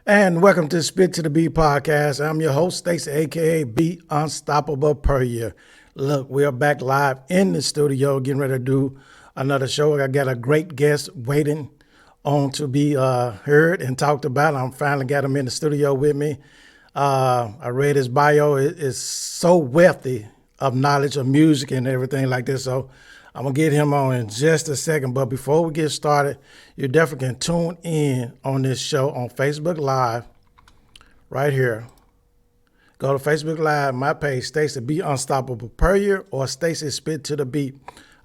And welcome to Spit to the Beat podcast. I'm your host, Stacey, aka Beat Unstoppable Per Year. Look, we are back live in the studio, getting ready to do another show. I got a great guest waiting on to be heard and talked about. I'm finally got him in the studio with me. I read his bio. It is so wealthy of knowledge of music and everything like this. So I'm gonna get him on in just a second. But before we get started, you definitely can tune in on this show on Facebook Live right here. Go to Facebook Live, my page, Stacey Be Unstoppable Per Year, or Stacey Spit to the Beat.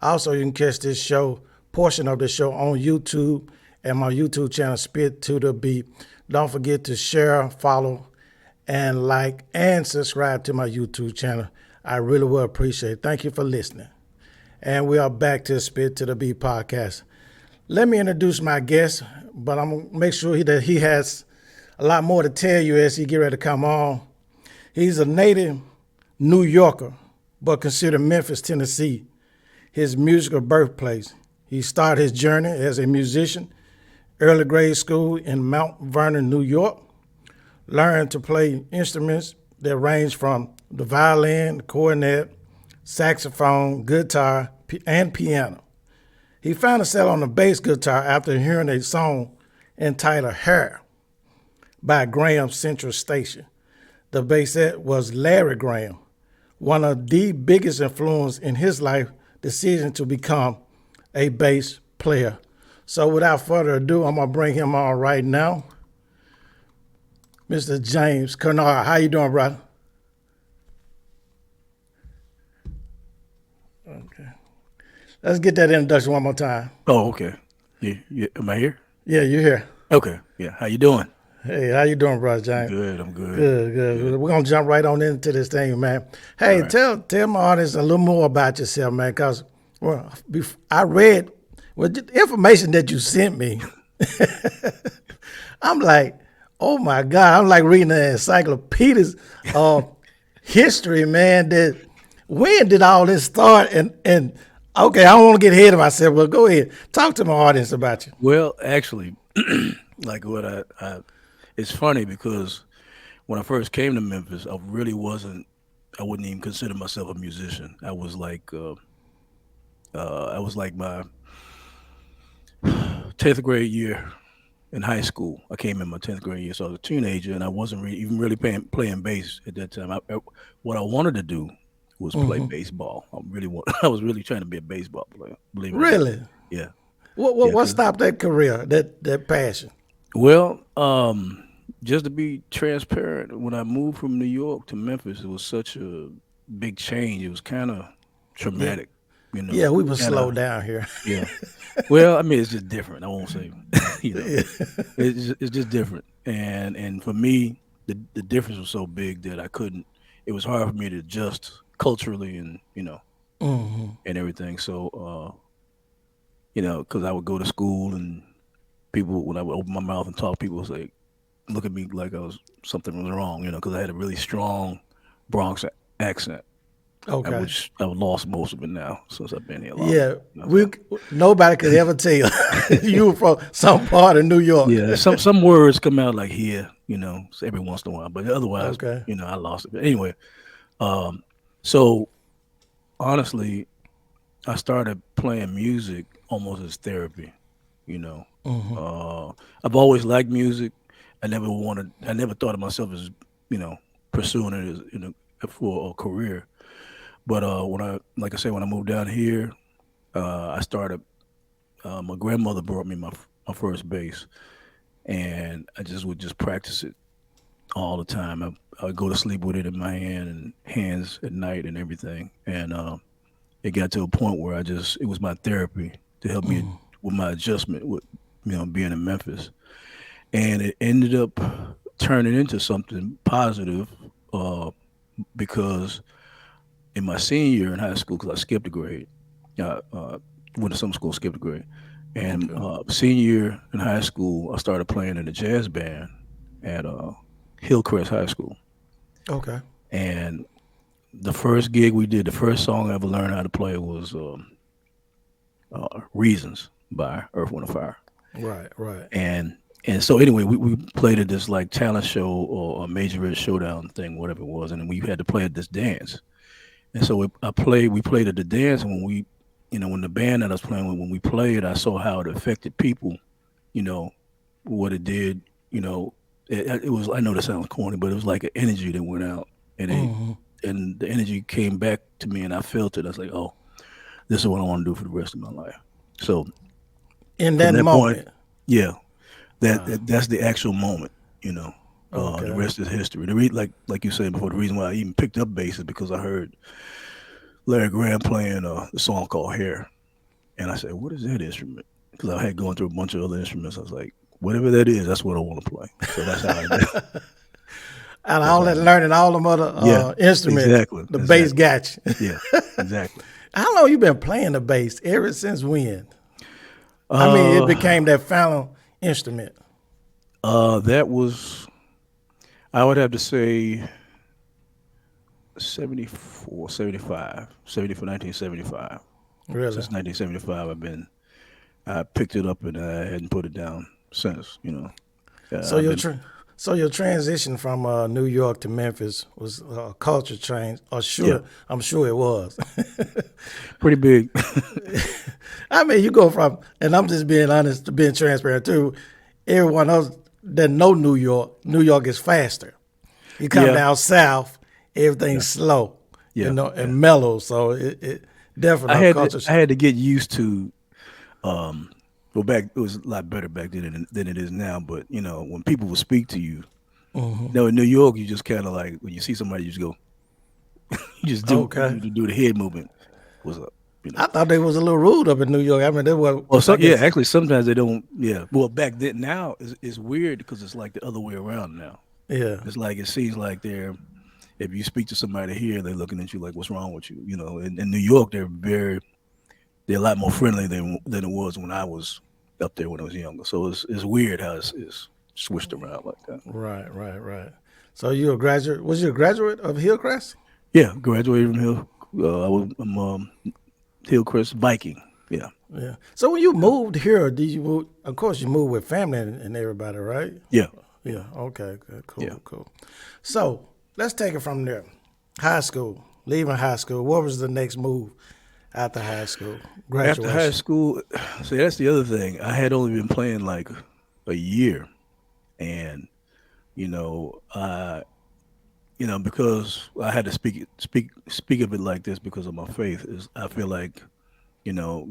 Also, you can catch this show, portion of the show on YouTube and my YouTube channel, Spit to the Beat. Don't forget to share, follow, and like and subscribe to my YouTube channel. I really will appreciate it. Thank you for listening. And we are back to Spit to the Beat podcast. Let me introduce my guest, but I'm going to make sure that he has a lot more to tell you as he get ready to come on. He's a native New Yorker, but considered Memphis, Tennessee his musical birthplace. He started his journey as a musician, early grade school in Mount Vernon, New York. Learned to play instruments that range from the violin, cornet, saxophone, guitar, and piano. He found himself on the bass guitar after hearing a song entitled Hair by Graham Central Station. The bassist was Larry Graham, one of the biggest influence in his life decision to become a bass player. So without further ado, I'm going to bring him on right now. Mr. James Kinard, how you doing, brother? Okay. Let's get that introduction one more time. Oh, okay. Am I here? Yeah, you're here. Okay. Yeah. How you doing? Hey, how you doing, brother James? Good. I'm good. Good. We're gonna jump right on into this thing, man. Hey, All right. tell my audience a little more about yourself, man, because I read the information that you sent me. I'm like, oh my God, I'm like reading the encyclopedias of history, man. When did all this start? And okay, I don't want to get ahead of myself, but go ahead. Talk to my audience about you. Well, actually, like it's funny because when I first came to Memphis, I really wasn't. I wouldn't even consider myself a musician. I was like my 10th grade year in high school. I came in my 10th grade year, so I was a teenager, and I wasn't even really playing bass at that time. What I wanted to do was play baseball. I was really trying to be a baseball player. Believe it or not. Really? Yeah, What yeah. what stopped that career, that passion? Well, just to be transparent, when I moved from New York to Memphis, it was such a big change. It was kind of Yeah, traumatic, you yeah, know. we were Kind slow of, down here. yeah. Well, I mean, it's just different. I won't say, you know, Yeah. it's just different. And for me, the difference was so big that I couldn't. It was hard for me to adjust culturally and and everything. So because I would go to school and people when I would open my mouth and talk, people would say, look at me like I was something was wrong, because I had a really strong Bronx accent. I Okay. which I've lost most of it now since I've been here longer. Yeah, So nobody could ever tell you were from some part of New York. yeah, some words come out like here, so every once in a while, but otherwise, Okay. I lost it. But anyway, so honestly, I started playing music almost as therapy. You know, I've always liked music. I never thought of myself as pursuing it as for a career. But like I said, when I moved down here, I started. My grandmother brought me my first bass, and I just would just practice it all the time. I go to sleep with it in my hands at night and everything. And it got to a point where it was my therapy to help me with my adjustment with being in Memphis, and it ended up turning into something positive because in my senior year in high school, because I skipped a grade, went to some school, skipped a grade, and Okay. senior year in high school, I started playing in a jazz band at Hillcrest High School, Okay. and the first gig we did, the first song I ever learned how to play was "Reasons" by Earth, Wind and Fire. Right. Right. And And so anyway, we played at this like talent show or a major red showdown thing, whatever it was, and then we had to play at this dance. And so we played at the dance, and when when the band that I was playing with, when we played, I saw how it affected people, you know, what it did, you know, it was, I know that sounds corny, but it was like an energy that went out, and and the energy came back to me, and I felt it. I was like, oh, this is what I want to do for the rest of my life. So In from that that point, moment. yeah, that's the actual moment, you know. The Okay. rest is history. Like you said before, the reason why I even picked up bass is because I heard Larry Graham playing a song called Hair, and I said, "What is that instrument?" Because I had gone through a bunch of other instruments. I was like, "Whatever that is, that's what I want to play." So that's how I did. Out of That's all how I that did. learning, all them other Yeah, instruments, exactly, the bass exactly. got you. Yeah, exactly. How long you been playing the bass? Ever since when? I mean, it Uh, became that final instrument. that was, I would have to say 74, 75, 70 for 1975. Really. Since 1975, I picked it up and I hadn't put it down since. So I've your been tr- so your transition from New York to Memphis was a culture change. Or yeah, sure, I'm sure it was. pretty big. I mean, you go from, and I'm just being honest, being transparent too. Everyone else that know New York is faster. You come Yeah, down south, yeah, everything's slow, yeah, yeah. and mellow. So it I definitely a had to, culture. I had to get used to. Um, well, back it was a lot better back then than it is now. But when people will speak to you, in New York, you just kind of like when you see somebody, you just go, you just Okay. do the head movement. What's up? You know. I thought they was a little rude up in New York. I mean, they were, Well, I yeah, guess, actually, sometimes they don't. Yeah, well, back then, now it's weird because it's like the other way around now. yeah. It's like it seems like if you speak to somebody here, they're looking at you like, "What's wrong with you?" In New York, they're a lot more friendly than it was when I was up there when I was younger. So it's weird how it's switched around like that. Right, right, right. So you a graduate? Was you a graduate of Hillcrest? Yeah, graduated from Hill. I'm Hillcrest Viking. Yeah, Yeah. So when you moved here, did you move? Of course, you moved with family and everybody, right? yeah, yeah, Yeah. Okay. Good. yeah. Cool. Cool. So let's take it from there. High school. Leaving high school. What was the next move after high school? After high Graduation. school, see that's the other thing. I had only been playing like a year, and you know, I because I had to speak of it like this because of my faith. Is I feel like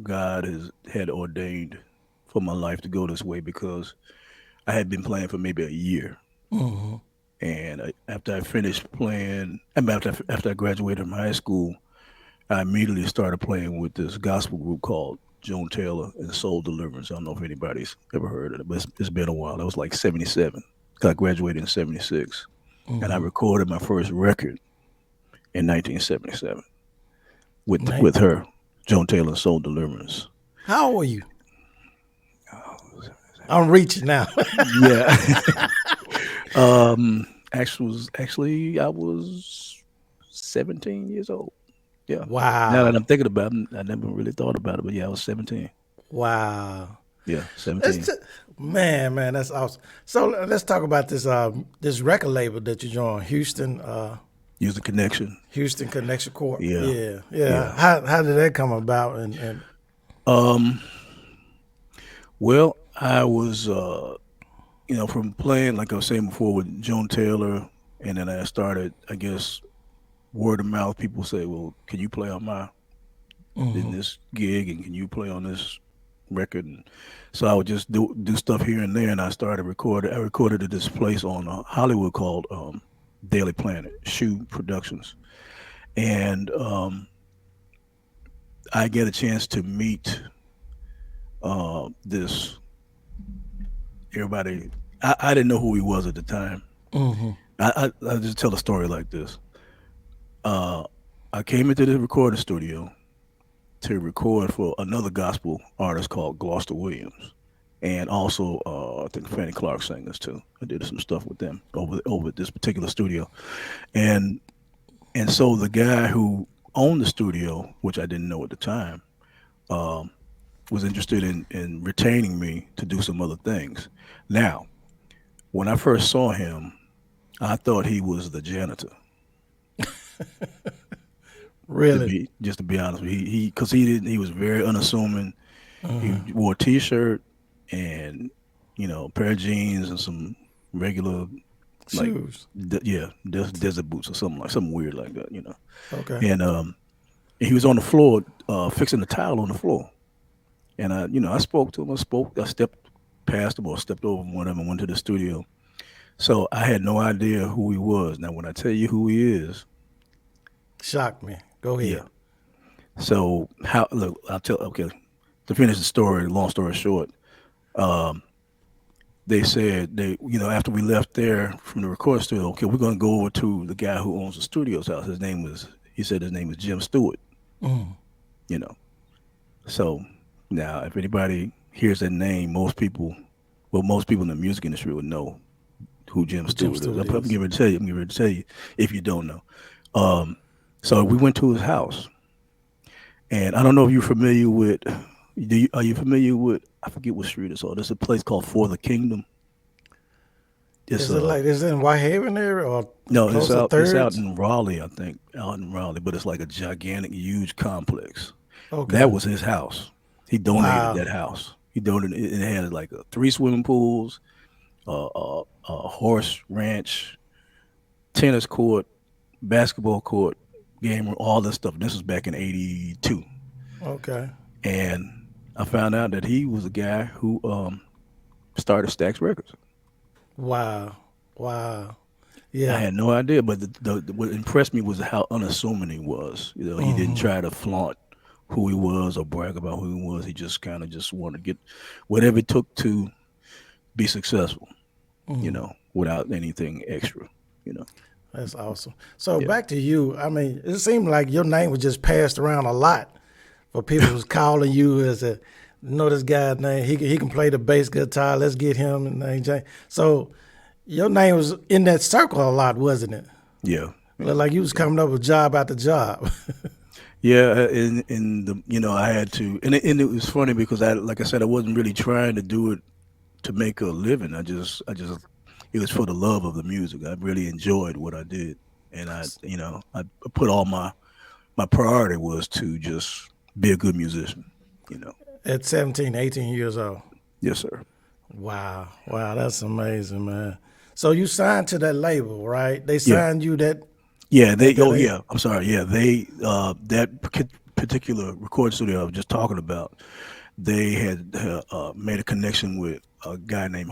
God has had ordained for my life to go this way because I had been playing for maybe a year, and after I finished playing, after I graduated from high school, I immediately started playing with this gospel group called Joan Taylor and Soul Deliverance. I don't know if anybody's ever heard of it, but it's been a while. That was like '77. I graduated in '76, and I recorded my first record in 1977 Man, with her, Joan Taylor and Soul Deliverance. how old were you? I'm reaching now. Yeah. Actually, I was 17 years old. Yeah. Now that Wow. I'm thinking about it, I never really thought about it, but yeah, I was 17. Wow. Yeah, Let's 17. t- man, that's awesome. So let's talk about this record label that you joined, Use the connection. Houston Connection Corp. Yeah. Yeah, yeah. Yeah. How did that come about? And Um, well, I was, from playing, like I was saying before, with Joan Taylor, and then I started, I guess, word of mouth. People say, well, can you play on my in this gig, and can you play on this record? And so I would just do stuff here and there, and I started recording. I recorded at this place on Hollywood called Daily Planet Shoe Productions, and I get a chance to meet this everybody. I didn't know who he was at the time. I just tell a story like this. Uh, I came into the recording studio to record for another gospel artist called Gloucester Williams, and also I think Fanny Clark singers too. I did some stuff with them over at this particular studio, and so the guy who owned the studio, which I didn't know at the time, um, was interested in retaining me to do some other things. Now, when I first saw him, I thought he was the janitor. Really? To be honest with you, because he didn't. He was very unassuming. He Hmm. wore a t-shirt and a pair of jeans and some regular like Shoes. desert boots or something weird like that. Okay. And he was on the floor fixing the tile on the floor. And I spoke to him. I stepped past him or stepped over him, whatever, and went to the studio. So I had no idea who he was. Now, when I tell you who he is, Shocked me. Go yeah. ahead. So how? Look, I'll tell. Okay, to finish the story. Long story short, um, they said after we left there from the record studio, okay, we're gonna go over to the guy who owns the studio's house. He said his name was Jim Stewart. Mm. You know, so now if anybody hears that name, most people in the music industry would know who Jim Who Jim Stewart is. Stewart I'm getting is? ready to tell you. I'm getting ready to tell you if you don't know. Um, so we went to his house, and I don't know if you're familiar with. Are you familiar with? I forget what street it's on. There's a place called For the Kingdom. It's Is it like is it in Whitehaven area or no, close to it's out Thirds? in Raleigh, I think, out in Raleigh, but it's like a gigantic, huge complex. That Okay. was his house. He donated Wow. that house. He donated it. It had like three swimming pools, a horse ranch, tennis court, basketball court, game room, all this stuff. This was back in '82, Okay. and I found out that he was a guy who started Stax Records. Wow. Wow. I Yeah. had no idea, but what impressed me was how unassuming he was. He didn't Hmm. try to flaunt who he was or brag about who he was. He just kind of just wanted to get whatever it took to be successful. Hmm. Without anything extra. You know, That's awesome. So yeah, back to you. I mean, it seemed like your name was just passed around a lot for people who's calling you as a know this guy's name. He can play the bass guitar. Let's get him and name James. So your name was in that circle a lot, wasn't it? yeah, Looked yeah, like you was yeah. coming up with job after job. Yeah, and the I had to, and it was funny because like I said, I wasn't really trying to do it to make a living. I just it was for the love of the music. I really enjoyed what I did, and I put all my priority was to just be a good musician. You know, At 17, 18 years old. yes, sir. Wow. Wow, that's amazing, man. So you signed to that label, right? They Yeah, signed you that yeah. at They that oh age? yeah. I'm sorry. Yeah, they particular recording studio I was just talking about. They had made a connection with a guy named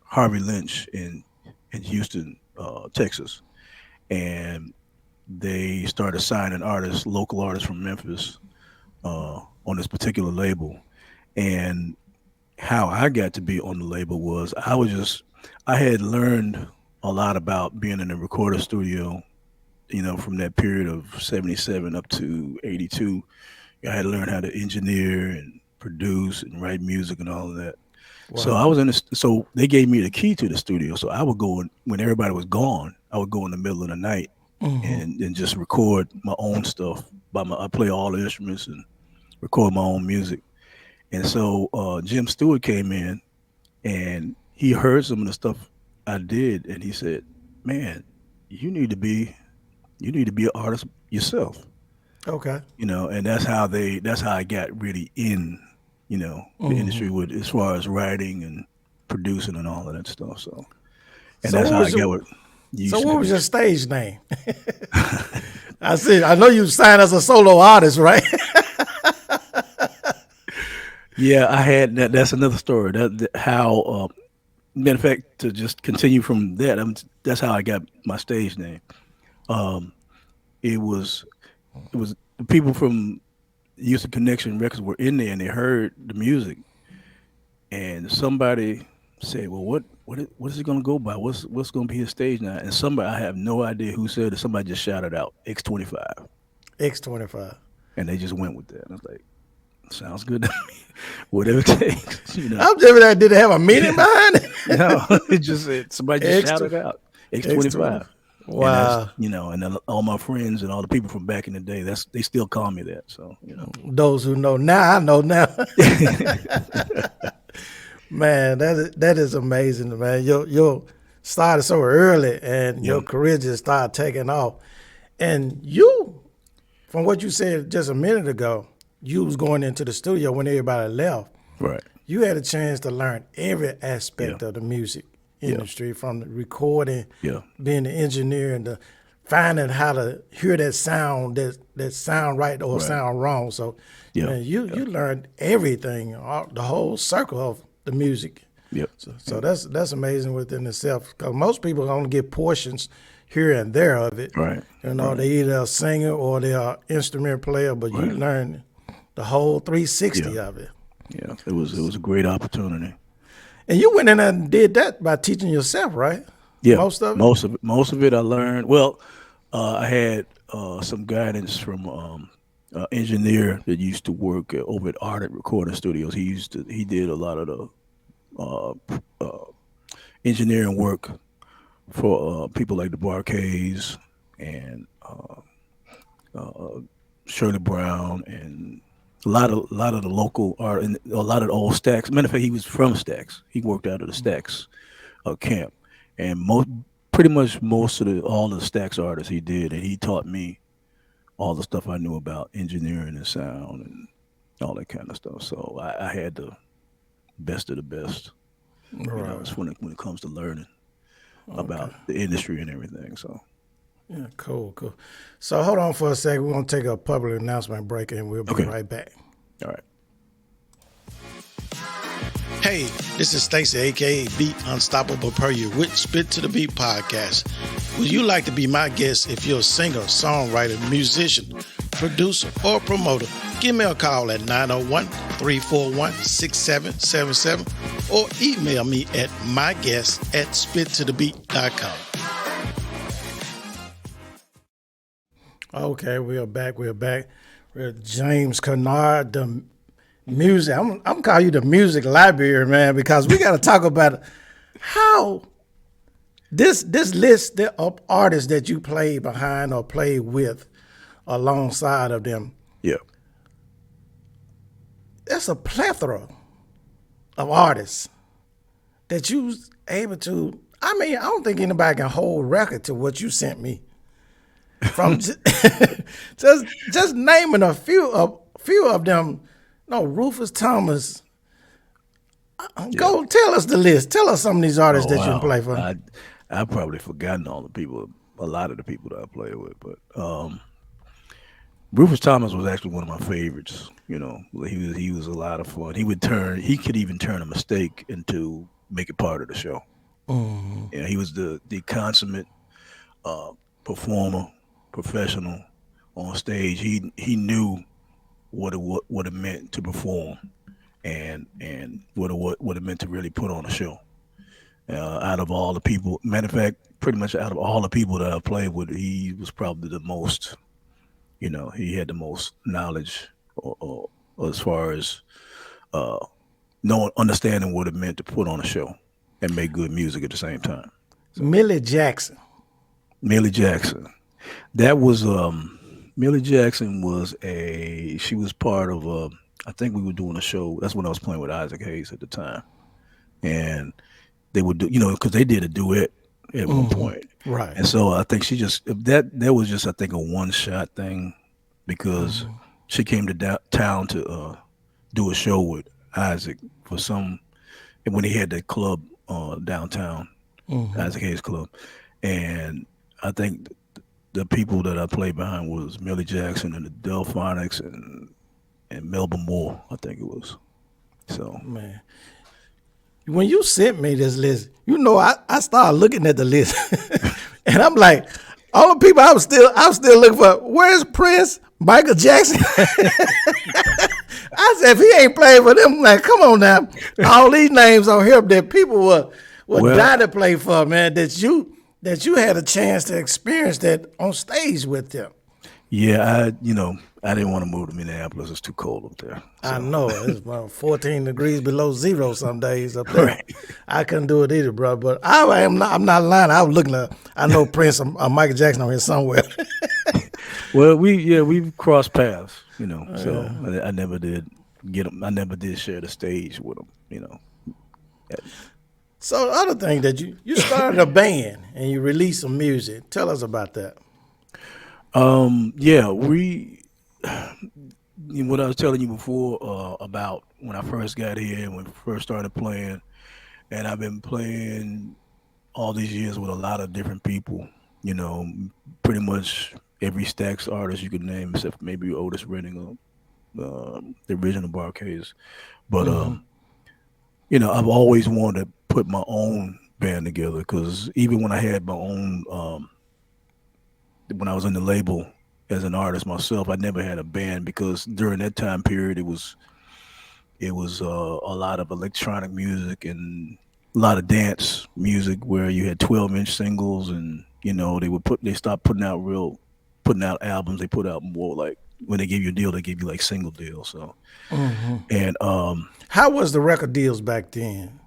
Harvey Lynch in Houston, Texas, and they started signing artists, local artists from Memphis, on this particular label. And how I got to be on the label was I had learned a lot about being in a recorder studio. From that period of '77 up to '82, I had to learn how to engineer and produce and write music and all of that. So I Wow. was so they gave me the key to the studio. So I would go when everybody was gone. I would go in the middle of the night Hmm. and just record my own stuff. I play all the instruments and record my own music. And so Jim Stewart came in and he heard some of the stuff I did, and he said, "Man, you need to be an artist yourself." Okay. And that's how I got really in the Hmm. industry with as far as writing and producing and all of that stuff. So, and So that's what how I was got your what you so used to what was be. your stage name? I see. I know you signed as a solo artist, right? Yeah, I had that. That's another story. How matter of fact, to just continue from that, that's how I got my stage name. Um, it was the people from Houston Connection Records were in there and they heard the music, and somebody said, "Well, what is it going to go by? What's going to be his stage now?" And somebody, I have no idea who said it. Somebody just shouted out X25, X25. and they just went with that. And I was like, "Sounds good to me. Whatever it takes." I'm just that did it have a meaning behind it? No, it just somebody just X shouted out X20. X25, and that's Wow. and then all my friends and all the people from back in the day, they still call me that. So. Those who know now, I know now. Man, that is amazing, man. Your started so early, and Yeah, your career just started taking off. And you, from what you said just a minute ago, you was going into the studio when everybody left. right. You had a chance to learn every Yeah, aspect of the music yeah, industry, from the recording, yeah, being the engineer, and the finding how to hear that sound that sound right or right. sound wrong. So, Yeah, man, you yeah, you learned everything, the whole circle of the music. yep, So yep. that's amazing within itself. Because most people only get portions here and there of it. Right, They right, either a singer or they are instrument player, but you right. learn the whole Yeah, 360 of it. yeah. It was a great opportunity. And you went in and did that by teaching yourself, right? Yeah, Most of it? most of it I learned. Well, I had some guidance from engineer that used to work over at Ardent Recording Studios. He did a lot of the engineering work for people like the Barkays and Shirley Brown and a lot of the local art and a lot of the old Stacks. Matter of fact, he was from Stacks. He worked out of the Stacks camp, and pretty much most of the all the Stacks artists he did, and he taught me all the stuff I knew about engineering and sound and all that kind of stuff. So I had the best of the best, Right. it's when it comes to learning Okay. about the industry and everything. So Yeah, cool. So hold on for a second. We're going to take a public announcement break and we'll be okay, right back. all right. Hey, this is Stacy, aka Beat Unstoppable Per Year with Spit to the Beat podcast. Would you like to be my guest if you're a singer, songwriter, musician, producer, or promoter? Give me a call at 901-341-6777 or email me at myguest@spittothebeat.com. Okay, we're back. We're James Kinard, the music. I'm calling you the music library, man, because we got to talk about how this list of artists that you played behind or played with alongside of them. Yeah, That's a plethora of artists that you was able to. I mean, I don't think anybody can hold record to what you sent me. From just naming a few of them. No, Rufus Thomas. yeah. Go tell us the list. Tell us some of these artists Oh that you can wow, play for. I've probably forgotten all the people, a lot of the people that I played with, but Rufus Thomas was actually one of my favorites. He was a lot of fun. He could even turn a mistake into make it part of the show. Yeah, he was the consummate performer, professional on stage. He knew what it meant to perform, and what it meant to really put on a show. Out of all the people, matter of fact, pretty much out of all the people that I played with, he was probably the most. He had the most knowledge, or as far as knowing, understanding what it meant to put on a show and make good music at the same time. So Millie Jackson. Millie Jackson, that was Millie Jackson she was part of I think we were doing a show. That's when I was playing with Isaac Hayes at the time, and they would do, because they did a duet at one point. Right. And so I think she just that was just, I think, a one shot thing, because she came to town to do a show with Isaac for when he had that club downtown, Isaac Hayes Club, and I think the people that I played behind was Millie Jackson and the Delphonics and Melba Moore, I think it was. So Man. When you sent me this list, I started looking at the list. And I'm like, all the people I was still looking for, where's Prince? Michael Jackson? I said, if he ain't playing for them, like, come on now. All these names on here that people would Well, die to play for, man, that you had a chance to experience that on stage with them. yeah, I didn't want to move to Minneapolis. It's too cold up there. I So know it's about 14 degrees below zero some days up there. right. I couldn't do it either, bro. But I'm not lying. I was looking at. I know Prince or Michael Jackson on here somewhere. Well, we've crossed paths, So I never did get him. I never did share the stage with him. So the other thing that you started a band and you released some music. Tell us about that. Yeah, what I was telling you before about when I first got here and when I first started playing, and I've been playing all these years with a lot of different people. You know, pretty much every Stax artist you could name, except maybe Otis Redding or the original Barcades. But I've always wanted to put my own band together because even when I had my own, when I was in the label as an artist myself, I never had a band because during that time period it was a lot of electronic music and a lot of dance music where you had 12-inch singles and they stopped putting out albums. They put out more like when they give you a deal, they give you like single deals. So and How was the record deals back then?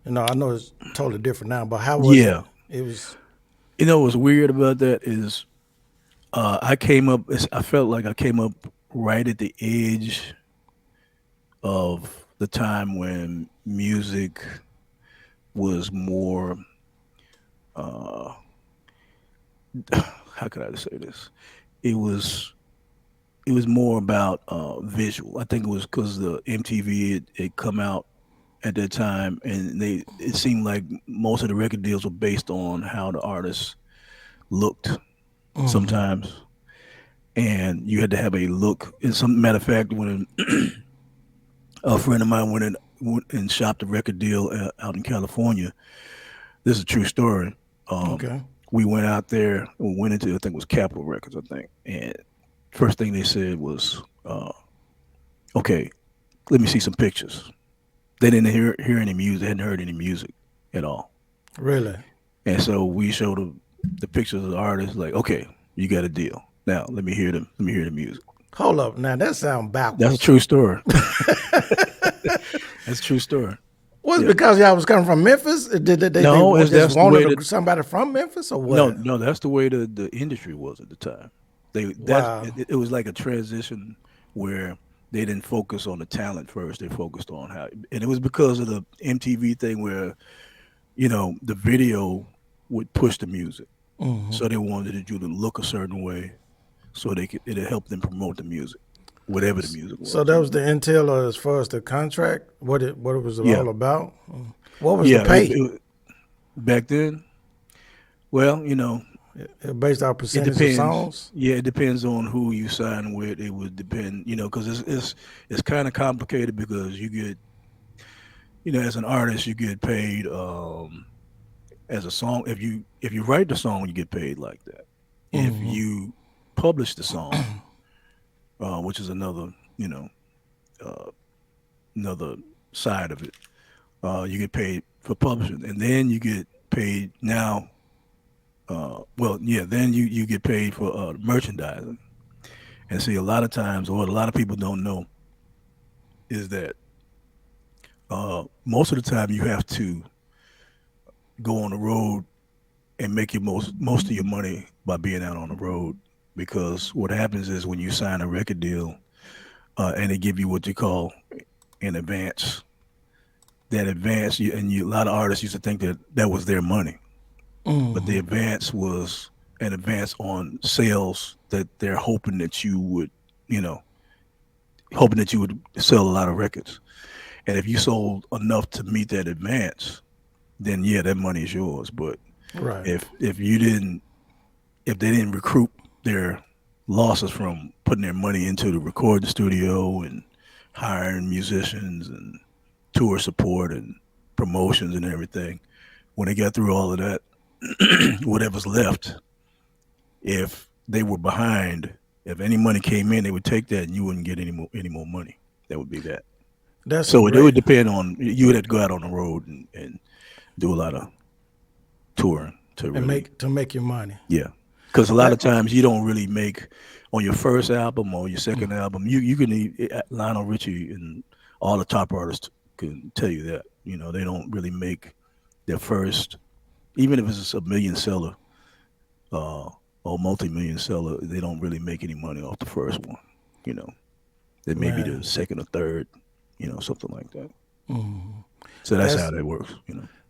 I know it's totally different now, but how was it? yeah, It was what's weird about that is I felt like I came up right at the edge of the time when music was more how could I say this? It was it was more about visual. I think it was because the MTV it come out at that time, and it seemed like most of the record deals were based on how the artists looked sometimes, and you had to have a look. As some matter of fact, when a friend of mine went and shopped a record deal out in California, this is a true story. Um, okay. we went out there and went into I think it was Capitol Records, I think, and first thing they said was, "Okay, let me see some pictures." They didn't hear any music, they hadn't heard any music at all, Really? and so we showed them the pictures of the artists. Like, okay, you got a deal. Now let me hear them. Let me hear the music. Hold up. Now that sounds That's a backwards. true story. That's a true story. Was it Yeah. because y'all was coming from Memphis? Did they No, just that's the way wanted that somebody from Memphis or no, what? no, that's the way the industry was at the time. Wow. It was like a transition where they didn't focus on the talent first. They focused on how, and it was because of the MTV thing where the video would push the music, so they wanted you to look a certain way, so it'd help them promote the music, whatever the music So was. that was the intel as far as the contract, what it was Yeah, all about. What was the yeah. pay? Back then, well, Based on it percentage of depends. songs. Yeah, it depends on who you sign with. It would depend, because it's kind of complicated because you get, as an artist, you get paid as a song. If you write the song, you get paid like that. If you publish the song, which is uh, another side of it, you get paid for publishing, and then you get paid now. Well, yeah, then you get paid for merchandising. And see, a lot of times, or what a lot of people don't know, is that most of the time you have to go on the road and make your most of your money by being out on the road. Because what happens is when you sign a record deal and they give you what you call an advance, that advance, a lot of artists used to think that that was their money, but the advance was an advance on sales that they're you know, hoping that you would sell a lot of records. And if you sold enough to meet that advance, then yeah, that money is yours. But Right. if they didn't recruit their losses from putting their money into the recording studio and hiring musicians and tour support and promotions and everything, when they got through all of that, whatever's left, if they were behind, if any money came in, they would take that and you wouldn't get any more money. That would be that. That's a So it would great depend on you would have to go out on the road and do a lot of touring to and really, make your money. yeah. Because a lot of That times you don't really make on your first album or your second album. You can Lionel Richie and all the top artists can tell you that they don't really make their first, even if it's a million seller uh, or multi-million seller, they don't really make any money off the first one. You know, they may be the man, second or third, something like that. So that's how that's that works.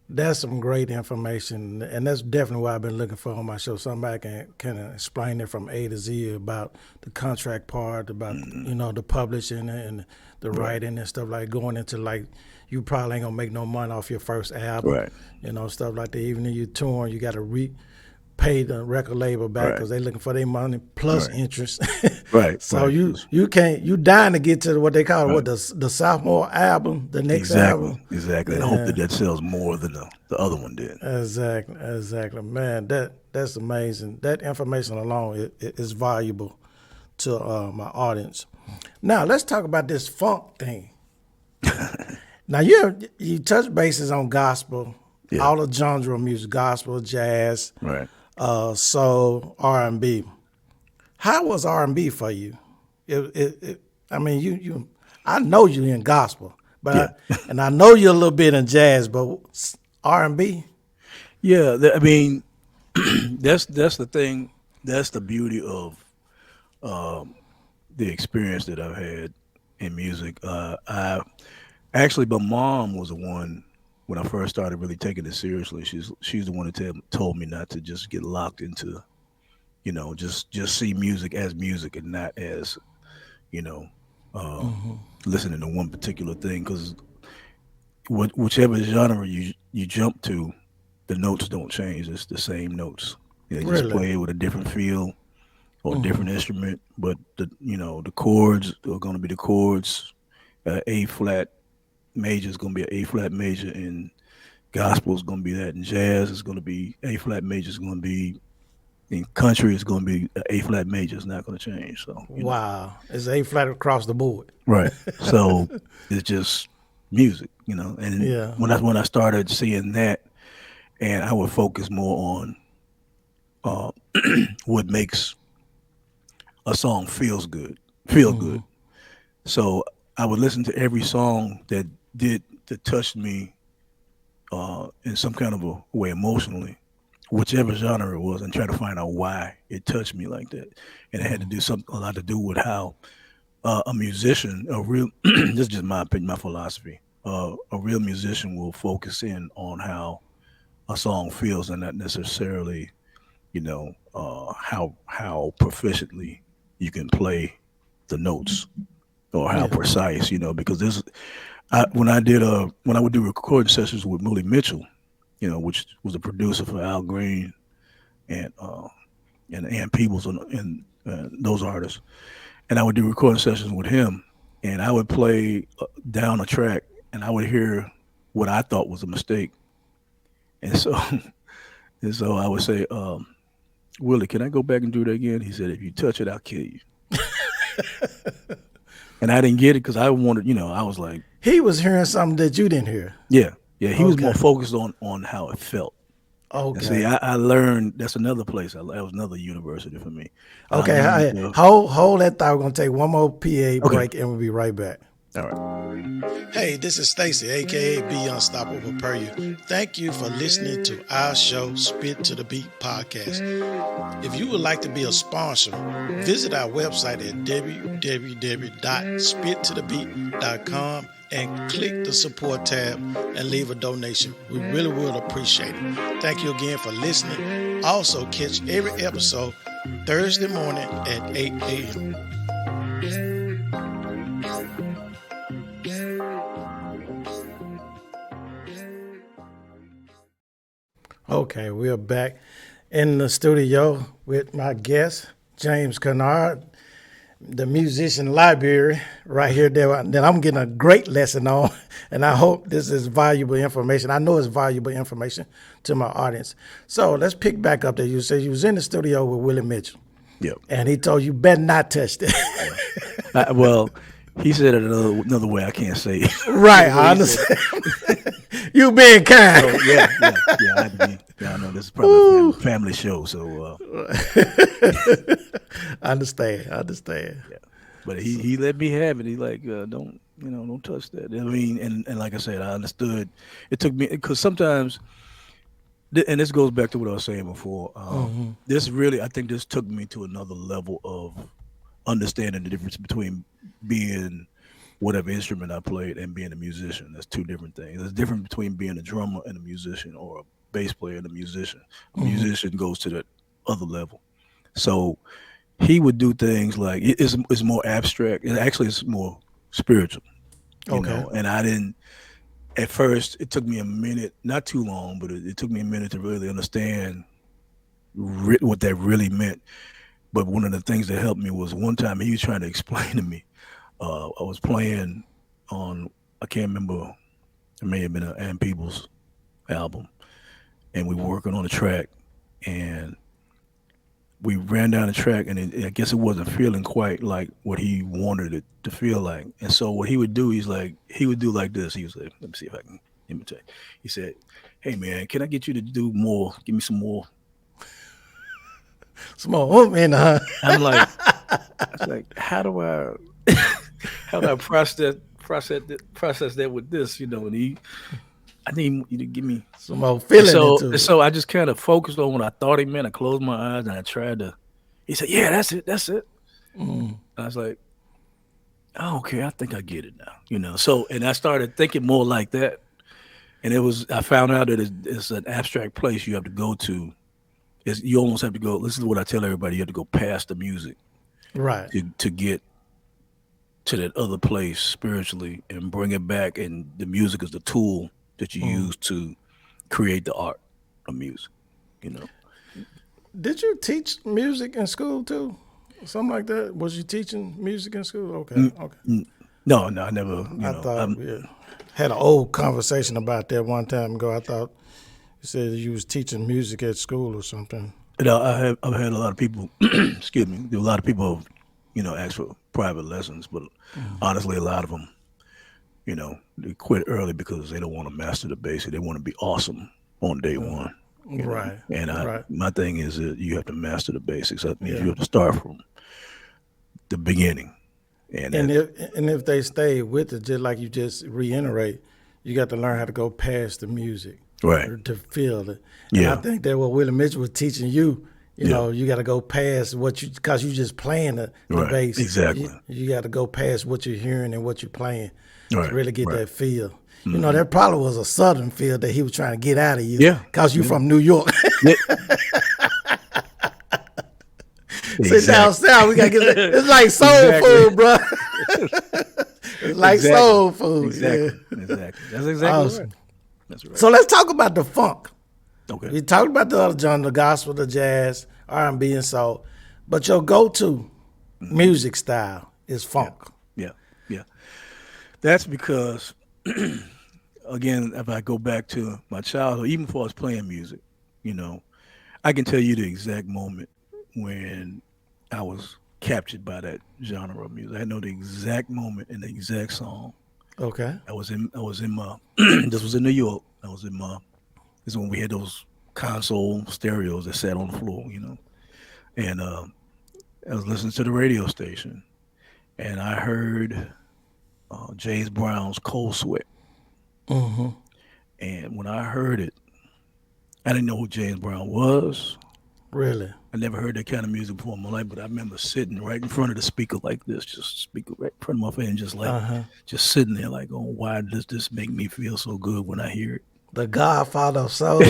That's some great information, and that's definitely what I've been looking for on my show. Somebody can kind of explain it from A to Z about the contract part, about Hmm. the publishing and the Right, writing and stuff like going into like you probably ain't gonna make no money off your first album, right, stuff like that. Even if you touring, you got to pay the record label back right, because they looking for their money plus right, interest. right, So right. you can't you dying to get to what they call Right. the sophomore album, the next Exactly, album. exactly, and hope Yeah. that that sells more than the other one did. Exactly, exactly, man. That's amazing. That information alone is valuable to my audience. Now let's talk about this funk thing. Now you touch bases on gospel, Yeah, all the genre of music, gospel, jazz, right. soul, R&B. How was R&B for you? I mean, I know you in gospel, Yeah, and I know you a little bit in jazz, but R&B. yeah. I mean, that's the thing. That's the beauty of um, the experience that I've had in music. I actually, my mom was the one when I first started really taking it seriously. She's the one that told me not to just get locked into, just see music as music and not as, you know, uh, listening to one particular thing. Because whichever genre you jump to, the notes don't change. It's the same notes. They just Really? play it with a different feel or a different instrument, but the chords are going to be the chords. A flat major is going to be an A flat major, and gospel is going to be that, and jazz is going to be A flat major is going to be, in country is going to be an A flat major. It's not going to change. So Wow. It's A flat across the board. right. So it's just music, and Yeah. when I started seeing that, and I would focus more on uh, what makes a song feel good. So I would listen to every song that touched me in some kind of a way emotionally, whichever genre it was, and try to find out why it touched me like that. And it had to do a lot to do with how a musician, a real, this is just my opinion, my philosophy. A real musician will focus in on how a song feels, and not necessarily, how proficiently you can play the notes or how Yeah. precise, because this when I would do recording sessions with Willie Mitchell, which was the producer for Al Green and Ann Peebles and those artists, and I would do recording sessions with him, and I would play down a track, and I would hear what I thought was a mistake, and so and so I would say, Willie, can I go back and do that again? He said, if you touch it, I'll kill you. And I didn't get it because I wanted, I was like, He was hearing something that you didn't hear. yeah, yeah. He was more Okay. focused on how it felt. And see, Okay. I learned that's another place. That was another university for me. I Okay. learned. Hold that thought. We're gonna take one more PA Okay, break and we'll be right back. all right. Hey, this is Stacy, aka Be Unstoppable Per You. Thank you for listening to our show, Spit to the Beat podcast. If you would like to be a sponsor, visit our website at www.spittothebeat.com and click the support tab and leave a donation. We really would appreciate it. Thank you again for listening. Also, catch every episode Thursday morning at 8 a.m. Okay, we're back in the studio with my guest, James Kinard, the musician library right here that I'm getting a great lesson on, and I hope this is valuable information. I know it's valuable information to my audience. So let's pick back up there. You said you was in the studio with Willie Mitchell, Yep. and he told you better not touch that. Yeah. Well, he said it another way. I can't say it. Right, The way I he said it. understand. You being kind. So yeah. I had to be. Yeah, I know this is probably a family show. So I understand. yeah, but he let me have it. He like don't touch that. I mean, and like I said, I understood. It took me because sometimes, and this goes back to what I was saying before. This really, I think, this took me to another level of understanding the difference between being whatever instrument I played and being a musician. That's two different things. There's a difference between being a drummer and a musician, or a bass player and a musician. A musician goes to that other level. So he would do things like it's more abstract. It actually is more spiritual, Okay. And I didn't at first. It took me a minute, not too long, but it took me a minute to really understand what that really meant. But one of the things that helped me was one time he was trying to explain to me. I was playing on, I can't remember, it may have been an Ann Peebles album, and we were working on a track, and we ran down the track, and I guess it wasn't feeling quite like what he wanted it to feel like. And so what he would do, he would do like this. He was like, let me see if I can imitate. He said, "Hey man, can I get you to do more? Give me some more." Small man, I'm like, I was like, how do I process that with this, And I need you to give me. some more And feeling so, into and it. so I just kind of focused on what I thought he meant. I closed my eyes and I tried to. He said, "Yeah, that's it, that's it." Mm. I was like, "Oh, okay, I think I get it now." So, and I started thinking more like that. And I found out that it's an abstract place you have to go to. You almost have to go. This is what I tell everybody: you have to go past the music Right. to get to that other place spiritually and bring it back. And the music is the tool that you use to create the art of music. You know. Did you teach music in school too? Something like that? Was you teaching music in school? Okay. Mm, Okay. No, I never. I thought we had an old conversation about that one time ago. I thought you said you was teaching music at school or something. I've had a lot of people. Excuse me. A lot of people, ask for private lessons, but honestly, a lot of them, they quit early because they don't want to master the basics. They want to be awesome on day one. Right. And Right. my thing is that you have to master the basics. That means Yeah. you have to start from the beginning. And And that, if they stay with it, just like you just reiterate, you got to learn how to go past the music right. to feel it. And I Yeah. think that what Willie Mitchell was teaching you, Yeah. you got to go past because you just playing the Right. bass. Exactly. You got to go past what you're hearing and what you're playing to Right. really get Right. that feel. That probably was a southern feel that he was trying to get out of you. Yeah. Because you Yeah. from New York. Yeah. Sit down south, we got to get it's like soul Exactly. food, bro. It's like Exactly. soul food. Exactly. Yeah. Exactly. That's exactly Awesome. right. That's right. So let's talk about the funk. Okay. We talked about the other genre, the gospel, the jazz, R&B, and soul. But your go-to music style is funk. Yeah. Yeah. That's because, again, if I go back to my childhood, even before I was playing music, I can tell you the exact moment when I was captured by that genre of music. I know the exact moment and the exact song. Okay. I was in my this was in New York. This is when we had those console stereos that sat on the floor, And I was listening to the radio station and I heard James Brown's Cold Sweat. Mm-hmm. And when I heard it, I didn't know who James Brown was. Really? I never heard that kind of music before in my life, but I remember sitting right in front of the speaker like this, just speaker right in front of my face, and just sitting there like, oh, why does this make me feel so good when I hear it? The Godfather of Soul.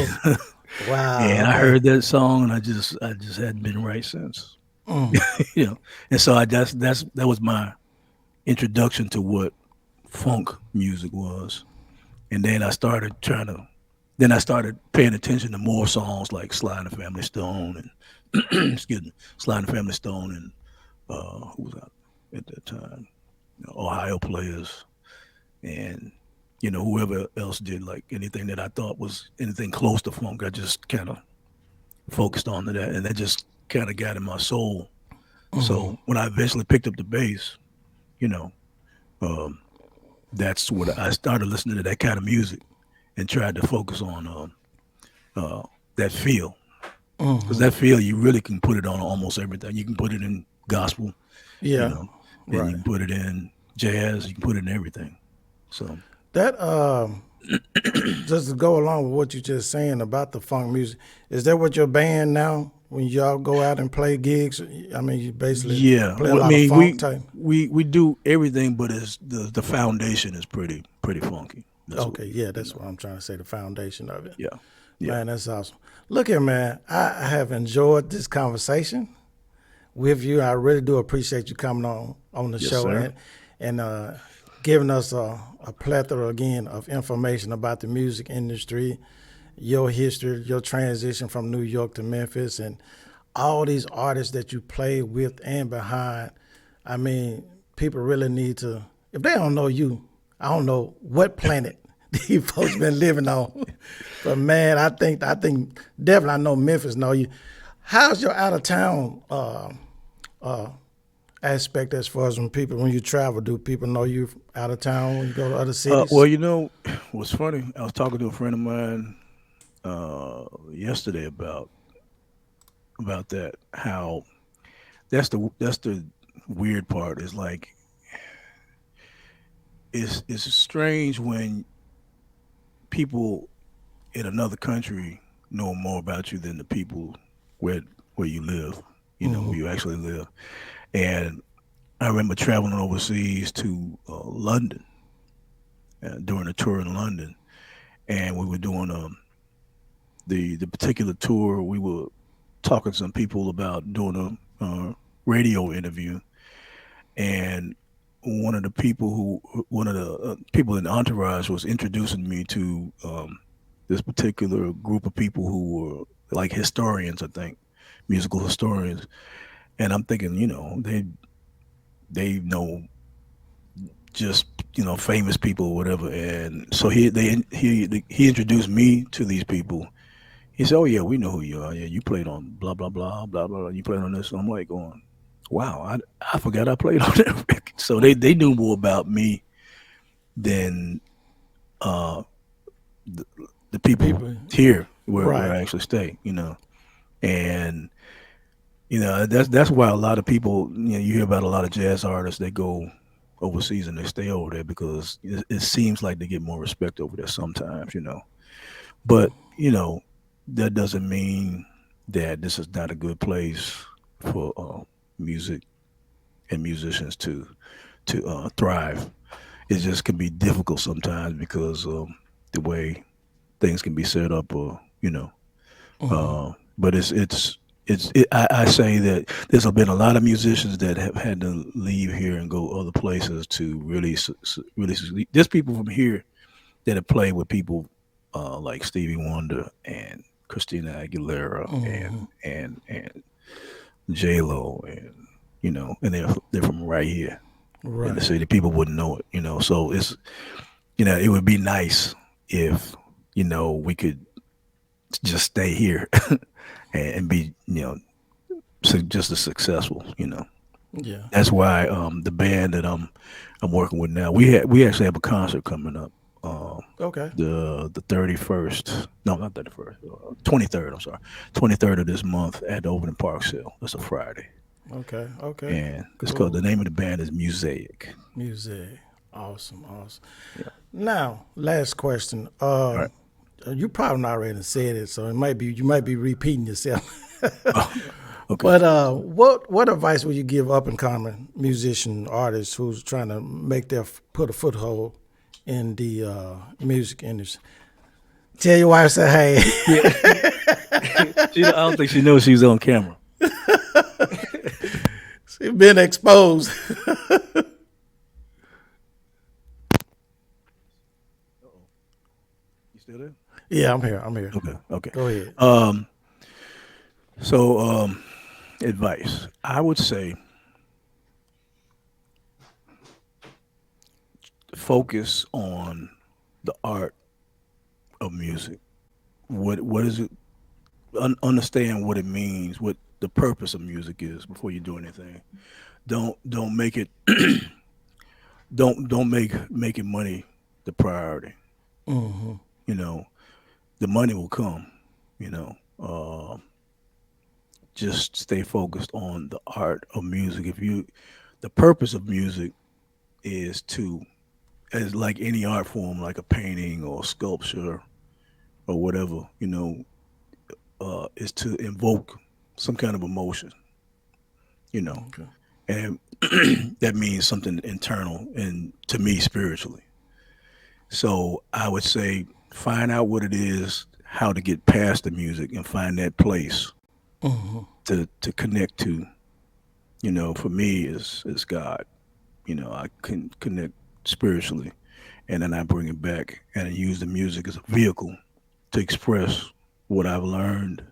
Wow. And I okay. heard that song, and I just hadn't been right since. Mm. And so that was my introduction to what funk music was. And then I started paying attention to more songs like Sly and the Family Stone and excuse me, Sly and the Family Stone and who was out at that time? Ohio Players and whoever else did like anything that I thought was anything close to funk. I just kind of focused on that, and that just kind of got in my soul. So when I eventually picked up the bass, um, that's what I started listening to, that kind of music, and tried to focus on that feel. Because that feel, you really can put it on almost everything. You can put it in gospel, Yeah. and Right. you can put it in jazz. You can put it in everything. So That just to go along with what you're just saying about the funk music, is that what your band now? when y'all go out and play gigs? I mean, you basically Yeah, play a I lot of mean funk type. we do everything, but it's the foundation is pretty funky. That's what Okay, yeah, you that's know. what I'm trying to say. The foundation of it. Yeah, yeah. Man, that's awesome. Look here, man. I have enjoyed this conversation with you. I really do appreciate you coming on the Yes, show sir. and giving us a plethora again of information about the music industry, your history, your transition from New York to Memphis, and all these artists that you play with and behind. I mean, people really need to. If they don't know you, I don't know what planet these folks been living on. But man, I think definitely I know Memphis know you. How's your out of town uh, aspect as far as when you travel? Do people know you out of town when you go to other Well, cities? what's funny? I was talking to a friend of mine yesterday about that. How that's the weird part. Is like it's strange when people in another country know more about you than the people where where you live. Where you actually live. And I remember traveling overseas to London during a tour in London, and we were doing the particular tour. We were talking to some people about doing a radio interview, and one of the people in the entourage was introducing me to this particular group of people who were like historians, I think, musical historians. And I'm thinking, they know just famous people or whatever. And so he introduced me to these people. He said, "Oh yeah, we know who you are. Yeah, you played on blah blah blah blah blah. You played on this." And I'm like going, "Wow, I forgot I played on that record." So they knew more about me than uh, the, the people People, here where right? I actually stay. And that's why a lot of people, you hear about a lot of jazz artists. They go overseas and they stay over there because it seems like they get more respect over there sometimes. But that doesn't mean that this is not a good place for music and musicians to thrive. It just can be difficult sometimes because the way things can be set up, or but I say that there's been a lot of musicians that have had to leave here and go other places to really succeed. There's people from here that have played with people like Stevie Wonder and Christina Aguilera and J Lo, and and they're from right here in the Right. city. People wouldn't know it. So it would be nice if we could just stay here and be just as successful. Yeah. That's why the band that I'm working with now, we actually have a concert coming up. Um, Okay. the 31st, no, not 31st, 23rd. I'm sorry, 23rd of this month at the opening park sale. That's a Friday, Okay. Okay. and it's called, Cool. the name of the band is Mosaic. Music. Awesome. Awesome. Yeah. Now, last question. All right. You probably already said it, so you might be repeating yourself. Oh, okay. But what advice would you give up and coming musician artists who's trying to put a foothold in the music industry? Tell your wife, say, Yeah. hey, I don't think she knows she's on camera. she's been exposed. Uh-oh. You still there? Yeah, I'm here. I'm here. Okay. Okay. Go ahead. Um. So, advice. I would say focus on the art of music. What is it? Understand what it means, what the purpose of music is before you do anything. Don't make it don't make making money the priority. Hmm. You know, the money will come. You know, just stay focused on the art of music. The purpose of music is to, as like any art form, like a painting or sculpture or whatever, is to invoke some kind of emotion, you know, Okay. and that means something internal and to me spiritually. So I would say find out what it is, how to get past the music and find that place to connect to. You know, for me is God. You know, I can connect spiritually and then I bring it back and I use the music as a vehicle to express what I've learned,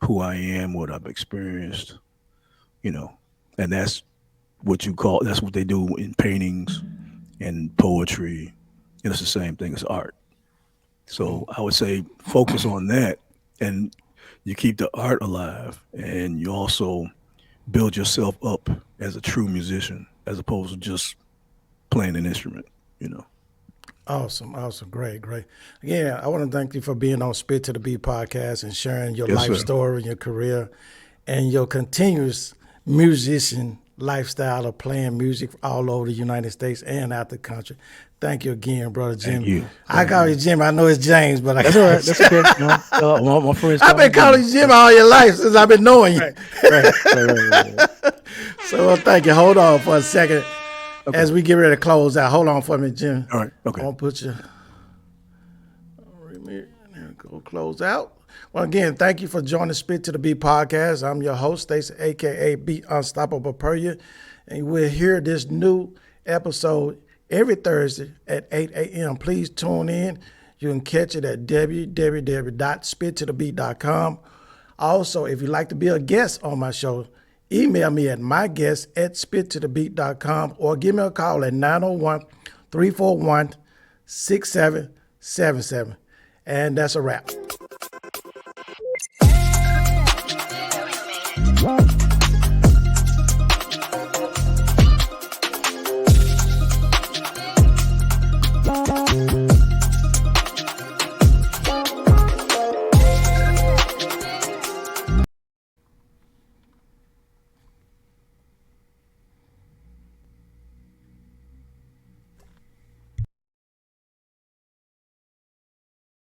who I am, what I've experienced, you know. And that's what they do in paintings and poetry. And it's the same thing as art. So I would say focus on that and you keep the art alive and you also build yourself up as a true musician as opposed to just playing an instrument, you know. Awesome, awesome, great, great. Yeah, I want to thank you for being on Spit to the Beat podcast and sharing your Yes, life sir. story, your career, and your continuous musician lifestyle of playing music all over the United States and out the country. Thank you again, brother Thank Jim. you. I Thank call you. you Jim. I know it's James, but I That's all call you right. That's okay. No, my friends I've call me been calling Jimmy. you Jim all your life since I've been knowing you. Right, right. So thank you. Hold on for a second Okay. as we get ready to close out. Hold on for me, Jim. All right. Okay. I'm gonna put you. Go close out. Well, again, thank you for joining Spit to the Beat podcast. I'm your host, Stacey, aka Beat Unstoppable Persia, and we'll hear this new episode every Thursday at 8 a.m. Please tune in. You can catch it at www.spittothebeat.com. Also, if you'd like to be a guest on my show, email me at myguest@spittothebeat.com or give me a call at 901-341-6777. And that's a wrap.